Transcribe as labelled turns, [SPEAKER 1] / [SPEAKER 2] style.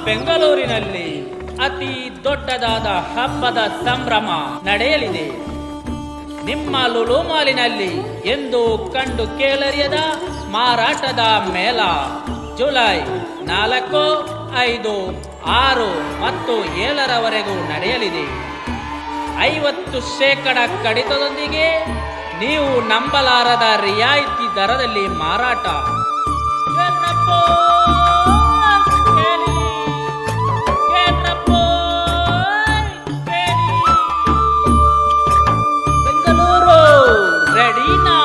[SPEAKER 1] ಬೆಂಗಳೂರಿನಲ್ಲಿ ಅತಿ ದೊಡ್ಡದಾದ ಹಬ್ಬದ ಸಂಭ್ರಮ ನಡೆಯಲಿದೆ. ನಿಮ್ಮ ಲುಲು ಮಾಲಿನಲ್ಲಿ ಎಂದು ಕಂಡು ಕೇಳರಿಯದ ಮಾರಾಟದ ಮೇಳ ಜುಲೈ 4, 5, 6 ಮತ್ತು 7ರವರೆಗೂ ನಡೆಯಲಿದೆ. 50% ಕಡಿತದೊಂದಿಗೆ ನೀವು ನಂಬಲಾರದ ರಿಯಾಯಿತಿ ದರದಲ್ಲಿ ಮಾರಾಟ. ಬೆಂಗಳೂರು ರೆಡಿನಾ?